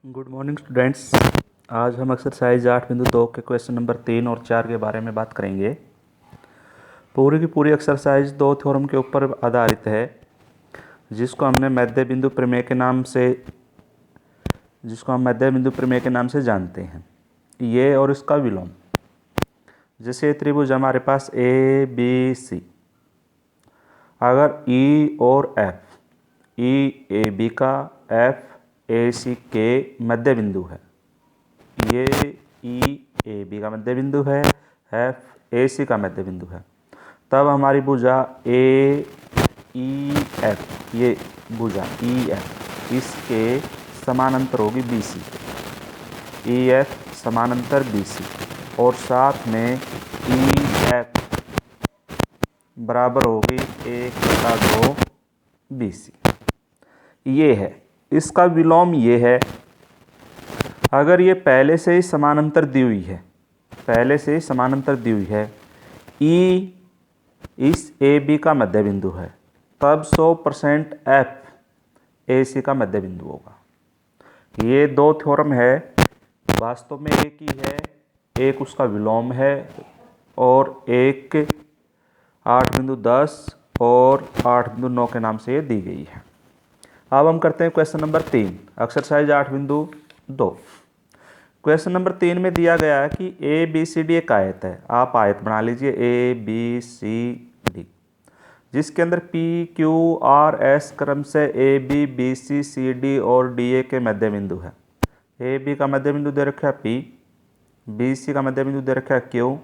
Good morning students. आज हम exercise 8.2 के क्वेश्चन नंबर 3 और 4 के बारे में बात करेंगे। पूरी की पूरी एक्सरसाइज दो थ्योरम के ऊपर आधारित है, जिसको हम मध्य बिंदु प्रमेय के नाम से जानते हैं। ये और इसका विलोम। जैसे त्रिभुज हमारे पास ए बी सी, अगर ई और एफ, ई ए बी का, एफ ए सी के मध्य बिंदु है, ये ई ए बी का मध्य बिंदु है, एफ ए सी का मध्य बिंदु है, तब हमारी भुजा ए ई एफ, ये भुजा ई एफ इसके समानांतर होगी बी सी, ई एफ समानांतर बी सी, और साथ में ई एफ बराबर होगी 1/2 बी सी। ये है, इसका विलोम ये है। अगर ये पहले से ही समानांतर दी हुई है, ई इस ए बी का मध्य बिंदु है, तब 100% एफ ए सी का मध्य बिंदु होगा। ये दो थ्योरम है, वास्तव में एक ही है, एक उसका विलोम है और एक 8.10 और 8.9 के नाम से ये दी गई है। अब हम करते हैं question number 3, exercise 8.2। Question number 3 में दिया गया है कि ए बी सी डी एक आयत है। आप आयत बना लीजिए ए बी सी डी, जिसके अंदर पी क्यू आर एस क्रम से A B B C C D और डी ए के मध्य बिंदु है। ए बी का मध्य बिंदु दे रखा है पी, बी सी का मध्य बिंदु दे रखा है क्यू,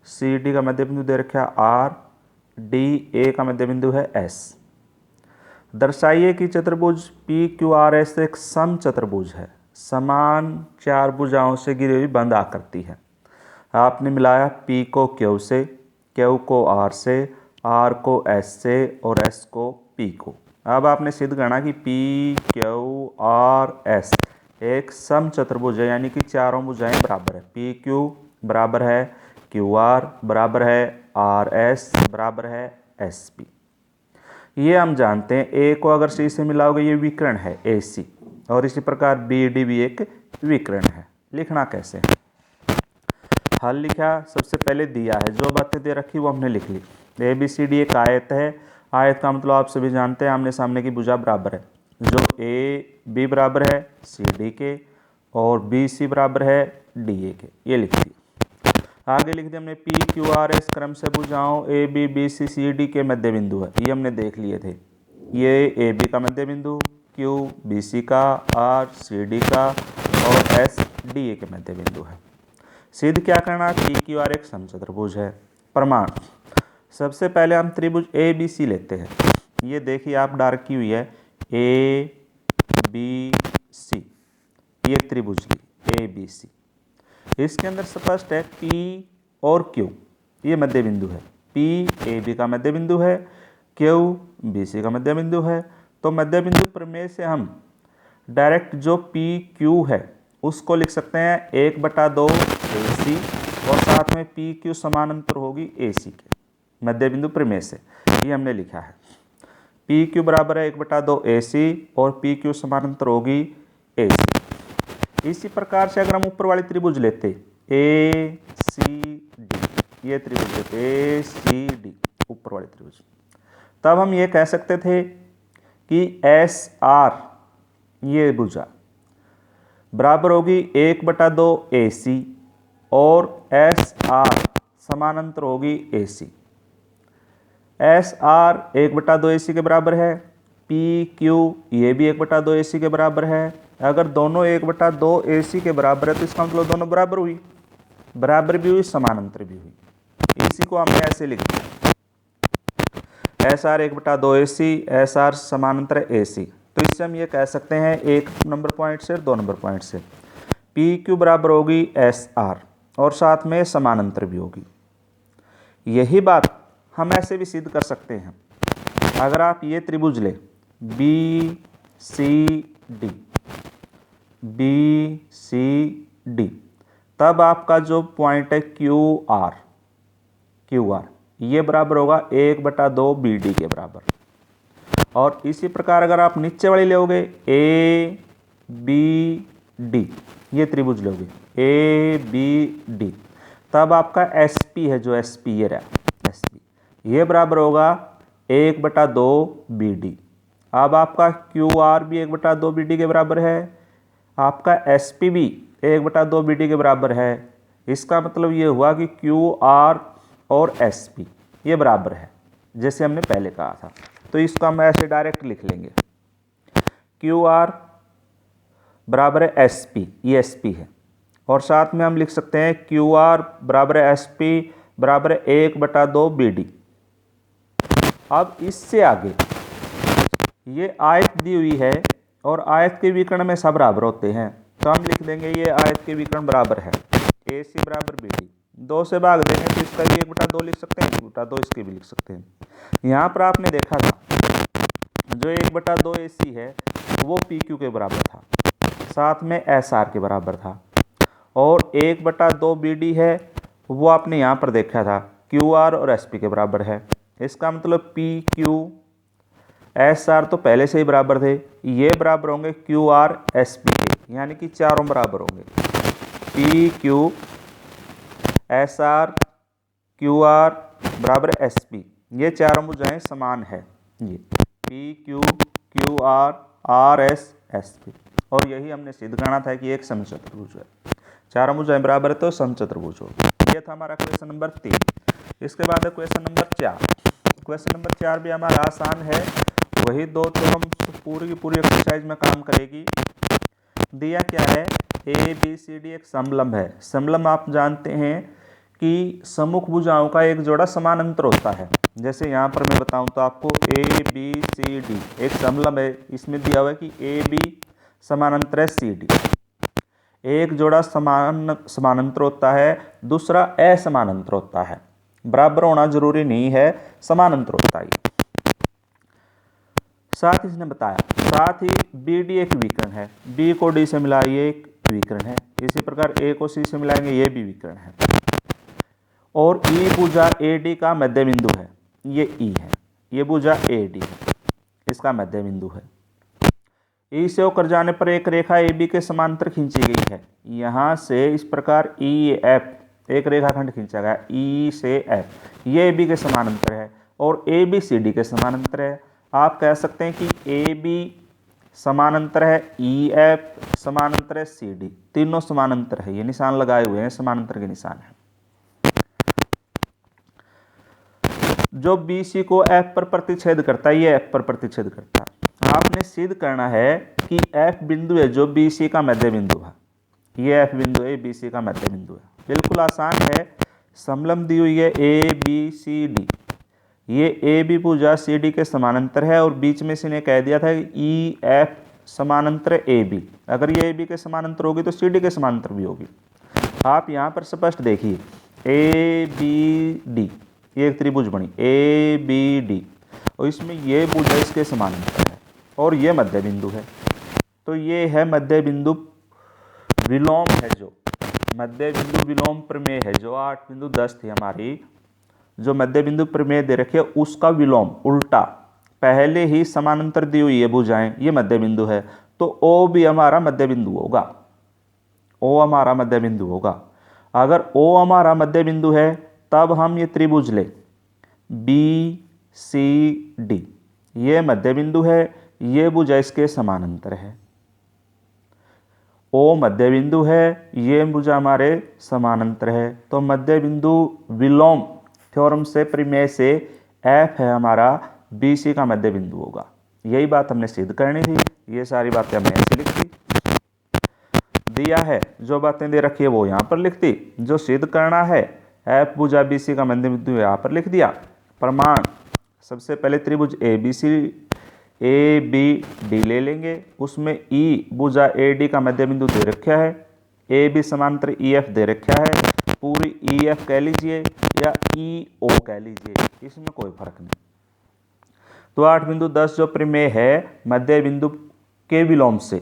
सी डी का मध्य बिंदु दे रखा है आर, डी ए का मध्य बिंदु है एस। दर्शाइए कि चतुर्भुज पी क्यू आर एस एक सम चतुर्भुज है, समान चार भुजाओं से घिरी हुई बंद आकृति है। आपने मिलाया पी को क्यू से, क्यू को आर से, आर को एस से और एस को पी को। अब आपने सिद्ध करना कि पी क्यू आर एस एक सम चतुर्भुज है, यानी कि चारों भुजाएं बराबर है। पी क्यू बराबर है क्यू आर, बराबर है आर एस, बराबर है एस पी। ये हम जानते हैं। ए को अगर सी से मिलाओगे ये विकर्ण है ए सी, और इसी प्रकार बी डी भी एक विकर्ण है। लिखना कैसे है? हल लिखा, सबसे पहले दिया है, जो बातें दे रखी वो हमने लिख ली। ए बी सी डी एक आयत है। आयत का मतलब आप सभी जानते हैं, आमने सामने की भुजा बराबर है। जो ए बी बराबर है सी डी के और बी सी बराबर है डी ए के, ये लिख दी। आगे लिख दिया हमने पी क्यू आर एस क्रम से भुजाओं A B B C C D के मध्य बिंदु है। ये हमने देख लिए थे। ये ए बी का मध्य बिंदु, क्यू बी सी का, आर सी डी का और एस डी ए के मध्य बिंदु है। सिद्ध क्या करना? पी क्यू आर एक समचतुर्भुज है। प्रमाण, सबसे पहले हम त्रिभुज ए बी सी लेते हैं। ये देखिए आप डार्क की हुई है ए बी सी, ये त्रिभुज की ए बी सी। इसके अंदर स्पष्ट है P और Q, ये मध्य बिंदु है। P ए बी का मध्य बिंदु है, Q बी सी का मध्य बिंदु है। तो मध्य बिंदु प्रमेय से हम डायरेक्ट जो P Q है उसको लिख सकते हैं 1/2 AC, और साथ में P Q समानांतर होगी AC के मध्य बिंदु प्रमेय से। ये हमने लिखा है। P Q बराबर है 1/2 AC और P Q समानांतर होगी AC। इसी प्रकार से अगर हम ऊपर वाली त्रिभुज लेते ए सी डी, ये त्रिभुज लेते ए सी डी, ऊपर वाली त्रिभुज, तब हम ये कह सकते थे कि एस आर, ये भुजा बराबर होगी 1/2 ए सी और एस आर समानांतर होगी ए सी। एस आर 1/2 ए सी के बराबर है, पी क्यू ये भी 1/2 ए सी के बराबर है। अगर दोनों 1/2 AC के बराबर है तो इसका मतलब दोनों बराबर हुई, बराबर भी हुई, समानांतर भी हुई। इसी को हमने ऐसे लिख दिया, S R 1/2 AC, S R समानांतर AC। तो इससे हम ये कह सकते हैं 1 नंबर पॉइंट से 2 नंबर पॉइंट से पी क्यू बराबर होगी एस आर और साथ में समानांतर भी होगी। यही बात हम ऐसे भी सिद्ध कर सकते हैं। अगर आप ये त्रिभुज ले B C D, B C D, तब आपका जो पॉइंट है क्यू आर, ये बराबर होगा 1/2 बी डी के बराबर। और इसी प्रकार अगर आप नीचे वाली लोगे ए बी डी, ये त्रिभुज लोगे ए बी डी, तब आपका एस पी है, जो एस पी ये रहा एस पी, ये बराबर होगा 1/2 बी डी। अब आपका क्यू आर भी 1/2 बी डी के बराबर है, आपका एस पी भी 1/2 बी डी के बराबर है। इसका मतलब ये हुआ कि क्यू आर और एस पी ये बराबर है, जैसे हमने पहले कहा था। तो इसको हम ऐसे डायरेक्ट लिख लेंगे, क्यू आर बराबर है एस पी, ये एस पी है, और साथ में हम लिख सकते हैं क्यू आर बराबर है एस पी बराबर है 1/2 बी डी। अब इससे आगे ये आयत दी हुई है और आयत के विकर्ण में सब बराबर होते हैं, तो हम लिख देंगे ये आयत के विकर्ण बराबर है ए सी बराबर बी डी। 2 से भाग देंगे तो इसका भी 1/2 लिख सकते हैं, 1/2 इसके भी लिख सकते हैं। यहाँ पर आपने देखा था जो 1/2 ए सी है वो पी क्यू के बराबर था, साथ में एस आर के बराबर था, और 1/2 बी डी है वो आपने यहाँ पर देखा था क्यू आर और एस पी के बराबर है। इसका मतलब पी क्यू एस आर तो पहले से ही बराबर थे, ये बराबर होंगे क्यू आर एस पी के, यानी कि चारों बराबर होंगे। P Q S R Q R बराबर एस पी, ये चारों भुजाएं समान है, ये P Q Q R R S S P, और यही हमने सिद्ध करना था कि एक समचतुर्भुज है, चारों भुजाएं बराबर है तो समचतुर्भुज हो। ये था हमारा क्वेश्चन नंबर 3। इसके बाद है क्वेश्चन नंबर 4। क्वेश्चन नंबर 4 भी हमारा आसान है, वही 2 थ्योरम पूरी की पूरी एक्सरसाइज में काम करेगी। दिया क्या है, ए बी सी डी एक समलंब है। समलंब आप जानते हैं कि सम्मुख भुजाओं का एक जोड़ा समानांतर होता है। जैसे यहाँ पर मैं बताऊं तो आपको ए बी सी डी एक समलंब है, इसमें दिया हुआ है कि ए बी समानांतर है सी डी। एक जोड़ा समानांतर होता है, दूसरा असमानांतर होता है। बराबर होना जरूरी नहीं है, समानांतर होता है। साथ ही इसने बताया, साथ ही बी डी एक विकर्ण है, बी को डी से मिला ये एक विकर्ण है, इसी प्रकार ए को सी से मिलाएंगे ये भी विकर्ण है, और ई भुजा ए डी का मध्य बिंदु है, ये ई है, ये भुजा ए डी है, इसका मध्य बिंदु है। ई से होकर जाने पर एक रेखा ए बी के समांतर खींची गई है। यहाँ से इस प्रकार ई एफ एक रेखाखंड खींचा गया, ई से एफ, ये ए बी के समानांतर है और ए बी सी डी के समानांतर है। आप कह सकते हैं कि ए बी समानांतर है ई एफ, समानांतर है सी डी, तीनों समानांतर है, ये निशान लगाए हुए हैं, समानांतर के निशान है। जो बी सी को एफ पर प्रतिच्छेद करता है, ये एफ पर प्रतिच्छेद करता है। आपने सिद्ध करना है कि एफ बिंदु है जो बी सी का मध्य बिंदु है, ये एफ बिंदु है बी सी का मध्य बिंदु है। बिल्कुल आसान है, समलंब दी हुई है ए बी सी डी, ये ए बी भुजा सी डी के समानांतर है, और बीच में से ने कह दिया था कि ई एफ समानांतर ए बी, अगर ये ए बी के समानांतर होगी तो सी डी के समानांतर भी होगी। आप यहाँ पर स्पष्ट देखिए ए बी डी, ये एक त्रिभुज बनी ए बी डी, और इसमें ये भुजा इसके समानांतर है और ये मध्य बिंदु है, तो ये है मध्य बिंदु विलोम है, जो मध्य बिंदु विलोम प्रमेय है, जो 8 बिंदु 10 थी हमारी, जो मध्य बिंदु प्रमेय दे रखी है उसका विलोम उल्टा, पहले ही समानांतर दी हुई है भुजाएं, ये मध्य बिंदु है, तो ओ भी हमारा मध्य बिंदु होगा, ओ हमारा मध्य बिंदु होगा। अगर ओ हमारा मध्य बिंदु है तब हम ये त्रिभुज ले बी सी डी, ये मध्य बिंदु है, ये भुजा इसके समानांतर है, ओ मध्य बिंदु है, ये भुजा हमारे समानांतर है, तो मध्य बिंदु विलोम थ्योरम से प्रमेय से एफ है हमारा बी सी का मध्य बिंदु होगा। यही बात हमने सिद्ध करनी थी, ये सारी बातें हमने ऐसे लिख दी। दिया है जो बातें दे रखी है वो यहाँ पर लिख दी, जो सिद्ध करना है एफ भुजा बी सी का मध्य बिंदु यहाँ पर लिख दिया। प्रमाण, सबसे पहले त्रिभुज ए बी डी ले लेंगे, उसमें ई भुजा ए डी का मध्य बिंदु दे रखा है, ए बी समांतर ई एफ दे रखा है, पूरी ई एफ कह लीजिए या ई ओ कह लीजिए, इसमें कोई फर्क नहीं। तो 8 बिंदु 10 जो प्रमेय है मध्य बिंदु के विलोम से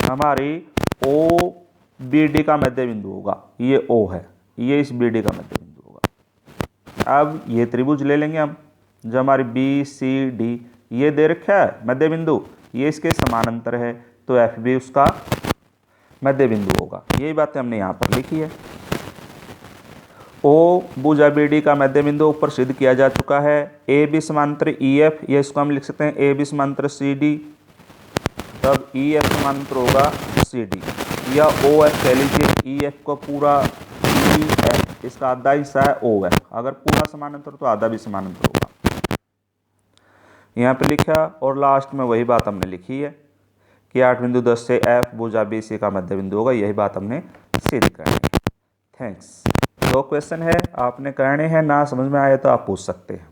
हमारी ओ बी डी का मध्य बिंदु होगा, ये ओ है, ये इस बी डी का मध्य बिंदु होगा। अब ये त्रिभुज ले लेंगे हम, जो हमारी बी सी डी ये दे रखा है मध्य बिंदु, ये इसके समानांतर है, तो एफ भी उसका मध्य बिंदु होगा। यही बातें हमने यहाँ पर लिखी है। ओ भुजा BD का मध्य बिंदु ऊपर सिद्ध किया जा चुका है। AB समांतर EF, ये इसको हम लिख सकते हैं AB समांतर CD, तब EF समांतर होगा CD, या OF कह लीजिए। EF को पूरा EF, इसका आधा हिस्सा है OF, अगर पूरा समानांतर तो आधा भी समानांतर होगा। यहाँ पे लिखा और लास्ट में वही बात हमने लिखी है कि 8 बिंदु 10 से F भुजा BC का मध्य बिंदु होगा। यही बात हमने सिद्ध करनी है। थैंक्स। 2 क्वेश्चन है, आपने करने हैं, ना समझ में आए तो आप पूछ सकते हैं।